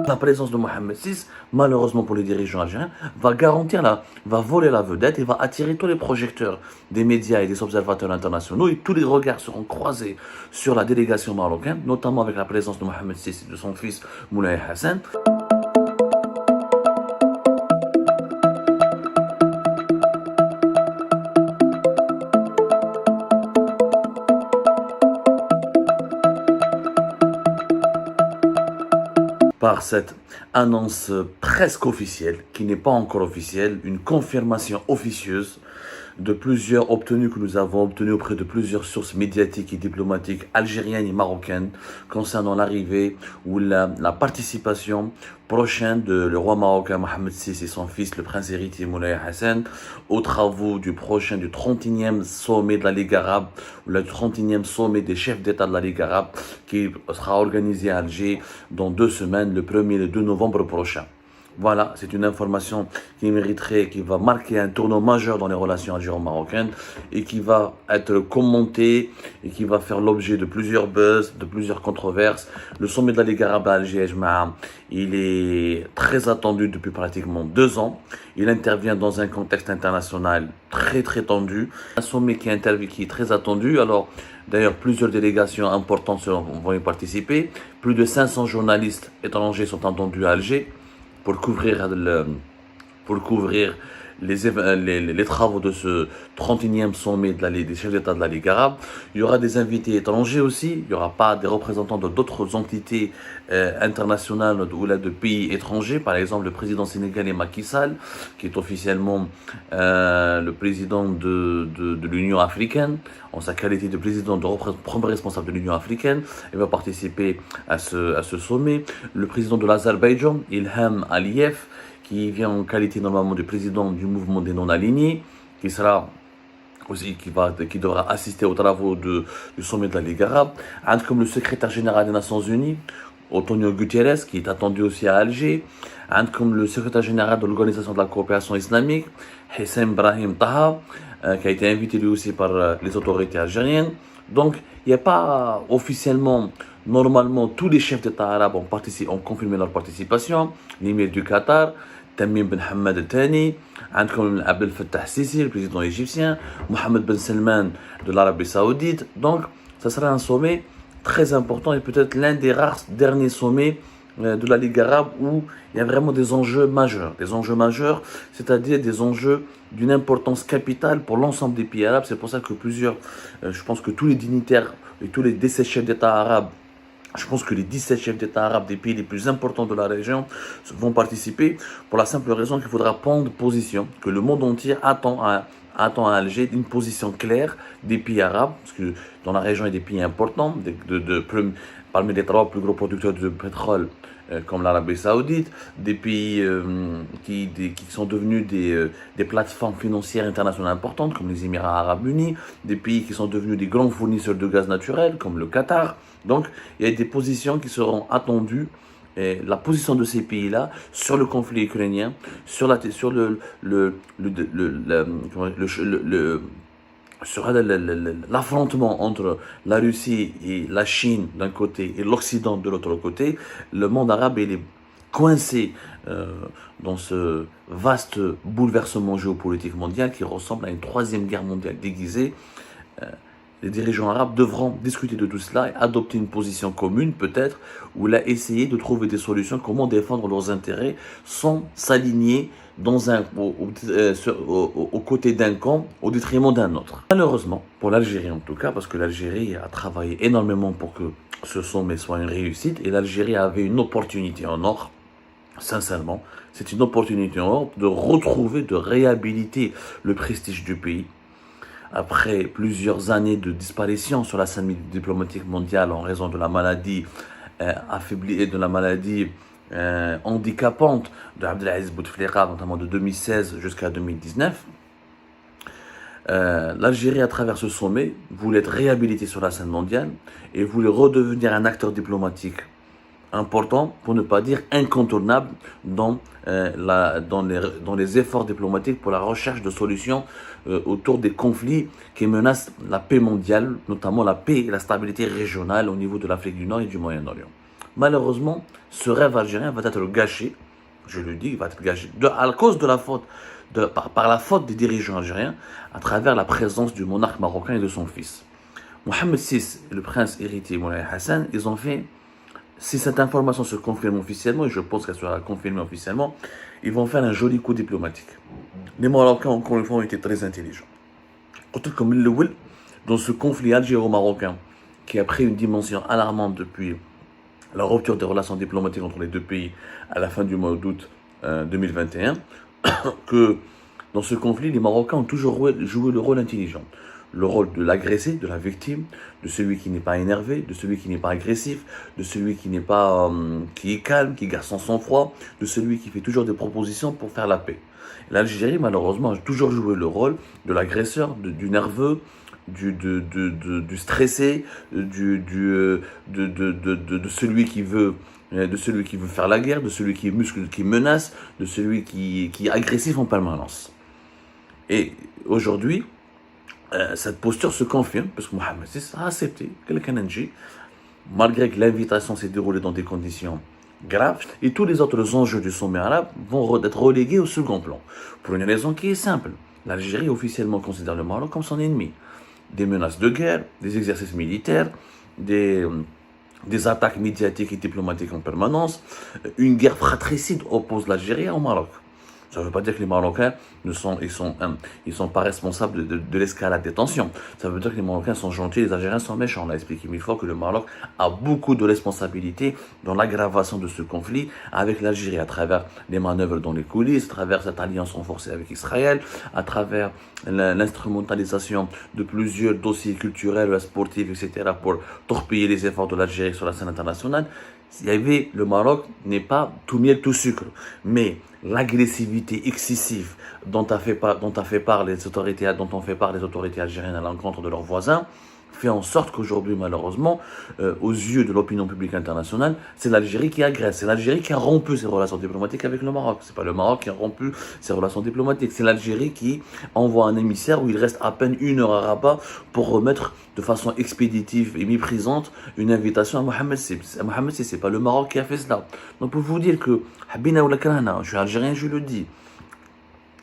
La présence de Mohamed VI, malheureusement pour les dirigeants algériens, va voler la vedette et va attirer tous les projecteurs des médias et des observateurs internationaux et tous les regards seront croisés sur la délégation marocaine, notamment avec la présence de Mohamed VI et de son fils Moulay Hassan. Par cette annonce presque officielle, qui n'est pas encore officielle, une confirmation officieuse de plusieurs obtenus que nous avons obtenus auprès de plusieurs sources médiatiques et diplomatiques algériennes et marocaines concernant l'arrivée ou la participation prochaine de le roi marocain Mohamed VI et son fils, le prince héritier Moulay Hassan, aux travaux du 31e sommet de la Ligue arabe, ou le 31e sommet des chefs d'État de la Ligue arabe, qui sera organisé à Alger dans 2 semaines, le 1er et le 2 novembre prochain. Voilà, c'est une information qui mériterait, qui va marquer un tournant majeur dans les relations algéro-marocaines et qui va être commentée et qui va faire l'objet de plusieurs buzz, de plusieurs controverses. Le sommet de la Ligue arabe à Alger, il est très attendu depuis pratiquement 2 ans. Il intervient dans un contexte international très tendu. Un sommet qui est très attendu. Alors, d'ailleurs, plusieurs délégations importantes vont y participer. Plus de 500 journalistes étrangers sont attendus à Alger pour couvrir les travaux de ce 31e sommet des chefs d'État de la Ligue arabe. Il y aura des invités étrangers aussi, il n'y aura pas des représentants d'autres entités internationales ou de pays étrangers, par exemple le président sénégalais Macky Sall, qui est officiellement le président de l'Union africaine, en sa qualité de président premier responsable de l'Union africaine, il va participer à ce sommet. Le président de l'Azerbaïdjan, Ilham Aliyev, qui vient en qualité normalement de président du mouvement des non-alignés, qui devra assister aux travaux du sommet de la Ligue arabe, comme le secrétaire général des Nations Unies, Antonio Guterres, qui est attendu aussi à Alger, comme le secrétaire général de l'Organisation de la coopération islamique, Hissem Brahim Taha, qui a été invité lui aussi par les autorités algériennes. Donc, il n'y a pas officiellement, normalement, tous les chefs d'État arabes ont confirmé leur participation. L'émir du Qatar, Tamim Ben Hamad al-Thani, comme Abdel Fattah Sisi, le président égyptien, Mohammed Ben Salman de l'Arabie Saoudite. Donc, ça sera un sommet très important et peut-être l'un des rares derniers sommets de la Ligue arabe où il y a vraiment des enjeux majeurs, c'est-à-dire des enjeux d'une importance capitale pour l'ensemble des pays arabes. C'est pour ça que je pense que tous les dignitaires et tous les 17 chefs d'État arabes, je pense que les 17 chefs d'État arabes des pays les plus importants de la région vont participer pour la simple raison qu'il faudra prendre position, que le monde entier attend à Alger une position claire des pays arabes, parce que dans la région il y a des pays importants, parmi les 3 plus gros producteurs de pétrole comme l'Arabie Saoudite, des pays qui sont devenus des plateformes financières internationales importantes comme les Émirats Arabes Unis, des pays qui sont devenus des grands fournisseurs de gaz naturel comme le Qatar. Donc il y a des positions qui seront attendues. Et la position de ces pays-là sur le conflit ukrainien, sur l'affrontement entre la Russie et la Chine d'un côté et l'Occident de l'autre côté, le monde arabe est coincé dans ce vaste bouleversement géopolitique mondial qui ressemble à une 3e guerre mondiale déguisée. Les dirigeants arabes devront discuter de tout cela et adopter une position commune peut-être, ou là essayer de trouver des solutions, comment défendre leurs intérêts sans s'aligner aux côtés d'un camp au détriment d'un autre. Malheureusement, pour l'Algérie en tout cas, parce que l'Algérie a travaillé énormément pour que ce sommet soit une réussite et l'Algérie avait une opportunité en or. Sincèrement, c'est une opportunité en or de retrouver, de réhabiliter le prestige du pays. Après plusieurs années de disparition sur la scène diplomatique mondiale en raison de la maladie affaiblie et de la maladie handicapante de Abdelaziz Bouteflika, notamment de 2016 jusqu'à 2019, l'Algérie, à travers ce sommet, voulait être réhabilitée sur la scène mondiale et voulait redevenir un acteur diplomatique important, pour ne pas dire incontournable, dans les efforts diplomatiques pour la recherche de solutions autour des conflits qui menacent la paix mondiale, notamment la paix et la stabilité régionale au niveau de l'Afrique du Nord et du Moyen-Orient. malheureusement, ce rêve algérien va être gâché, je le dis, il va être gâché, à cause de la faute, par la faute des dirigeants algériens, à travers la présence du monarque marocain et de son fils. Mohamed VI et le prince héritier Moulay Hassan, ils ont fait, si cette information se confirme officiellement, et je pense qu'elle sera confirmée officiellement, ils vont faire un joli coup diplomatique. Les Marocains, encore une fois, ont été très intelligents. Comme le Will, dans ce conflit algéro-marocain, qui a pris une dimension alarmante depuis la rupture des relations diplomatiques entre les deux pays à la fin du mois d'août 2021, que dans ce conflit, les Marocains ont toujours joué le rôle intelligent. Le rôle de l'agressé, de la victime, de celui qui n'est pas énervé, de celui qui n'est pas agressif, de celui qui n'est pas, qui est calme, qui garde son sang-froid, de celui qui fait toujours des propositions pour faire la paix. L'Algérie, malheureusement, a toujours joué le rôle de l'agresseur, du nerveux, du stressé, de celui qui veut faire la guerre, de celui qui menace, de celui qui est agressif en permanence. Et aujourd'hui, cette posture se confirme parce que Mohamed VI a accepté quelqu'un malgré que l'invitation s'est déroulée dans des conditions graves, et tous les autres enjeux du sommet arabe vont être relégués au second plan. Pour une raison qui est simple, l'Algérie officiellement considère le Maroc comme son ennemi. Des menaces de guerre, des exercices militaires, des attaques médiatiques et diplomatiques en permanence, une guerre fratricide oppose l'Algérie au Maroc. Ça ne veut pas dire que les Marocains ils sont pas responsables de l'escalade des tensions. Ça veut dire que les Marocains sont gentils, les Algériens sont méchants. On a expliqué mille fois que le Maroc a beaucoup de responsabilités dans l'aggravation de ce conflit avec l'Algérie, à travers les manœuvres dans les coulisses, à travers cette alliance renforcée avec Israël, à travers l'instrumentalisation de plusieurs dossiers culturels, sportifs, etc. pour torpiller les efforts de l'Algérie sur la scène internationale. Le Maroc n'est pas tout miel, tout sucre, mais l'agressivité excessive dont ont fait part les autorités algériennes à l'encontre de leurs voisins fait en sorte qu'aujourd'hui, malheureusement, aux yeux de l'opinion publique internationale, c'est l'Algérie qui agresse, c'est l'Algérie qui a rompu ses relations diplomatiques avec le Maroc. C'est pas le Maroc qui a rompu ses relations diplomatiques, c'est l'Algérie qui envoie un émissaire où il reste à peine 1 heure à Rabat pour remettre de façon expéditive et méprisante une invitation à Mohamed VI. Mohamed VI, c'est pas le Maroc qui a fait cela. Donc pour vous dire que, habina ou la krahna, je suis algérien, je le dis,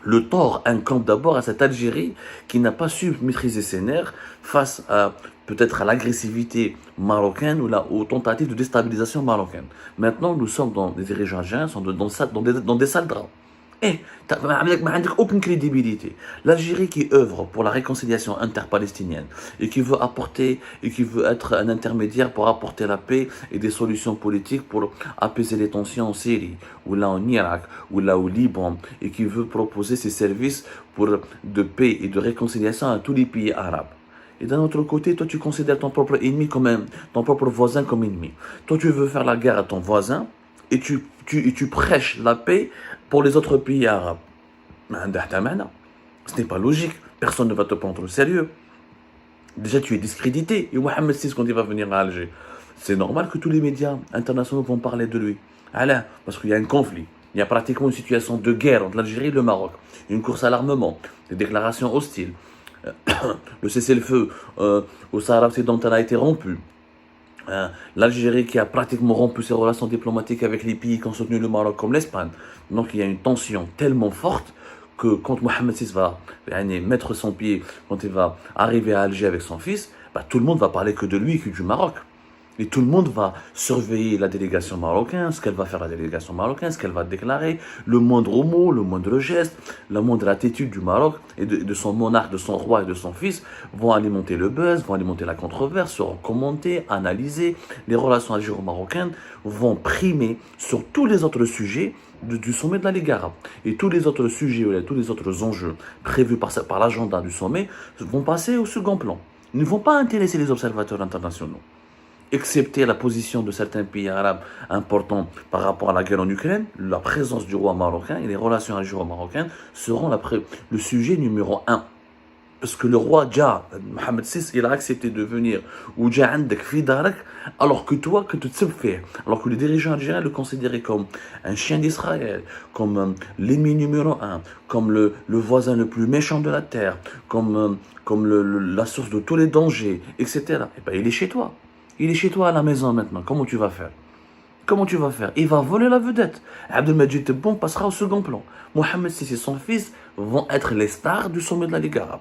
le tort incombe d'abord à cette Algérie qui n'a pas su maîtriser ses nerfs face à peut-être à l'agressivité marocaine ou aux tentatives de déstabilisation marocaine. Maintenant, nous sommes dans des dirigeants algériens, dans des sales draps. Et aucune crédibilité. L'Algérie qui œuvre pour la réconciliation interpalestinienne et qui veut être un intermédiaire pour apporter la paix et des solutions politiques pour apaiser les tensions en Syrie ou là en Irak ou là au Liban, et qui veut proposer ses services de paix et de réconciliation à tous les pays arabes. Et d'un autre côté, toi tu considères ton propre voisin comme ennemi. Toi tu veux faire la guerre à ton voisin et tu prêches la paix pour les autres pays arabes. Ce n'est pas logique. Personne ne va te prendre au sérieux. Déjà, tu es discrédité. Et Mohamed VI, quand il va venir à Alger, c'est normal que tous les médias internationaux vont parler de lui. Parce qu'il y a un conflit. Il y a pratiquement une situation de guerre entre l'Algérie et le Maroc. Une course à l'armement, des déclarations hostiles. Le cessez-le-feu au Sahara occidental a été rompu. L'Algérie qui a pratiquement rompu ses relations diplomatiques avec les pays qui ont soutenu le Maroc comme l'Espagne. Donc il y a une tension tellement forte que quand Mohamed VI va mettre son pied, quand il va arriver à Alger avec son fils, tout le monde va parler que de lui et que du Maroc. Et tout le monde va surveiller la délégation marocaine, ce qu'elle va faire la délégation marocaine, ce qu'elle va déclarer, le moindre mot, le moindre geste, la moindre attitude du Maroc et de son monarque, de son roi et de son fils vont alimenter le buzz, vont alimenter la controverse, seront commentées, analysées. Les relations algéro-marocaines vont primer sur tous les autres sujets du sommet de la Ligue arabe. Et tous les autres sujets, tous les autres enjeux prévus par l'agenda du sommet vont passer au second plan. Ils ne vont pas intéresser les observateurs internationaux. Excepté la position de certains pays arabes importants par rapport à la guerre en Ukraine, la présence du roi marocain et les relations algéro-marocaines seront le sujet numéro 1. Parce que le roi Mohamed VI, il a accepté de venir alors que toi, que tu te fais, alors que les dirigeants algériens le considéraient comme un chien d'Israël, comme l'ennemi numéro 1, comme le voisin le plus méchant de la terre, comme la source de tous les dangers, etc. Et il est chez toi. Il est chez toi à la maison maintenant. Comment tu vas faire? comment tu vas faire? Il va voler la vedette. Abdelmajid Tebboune passera au second plan. Mohamed Sissi et son fils vont être les stars du sommet de la Ligue arabe.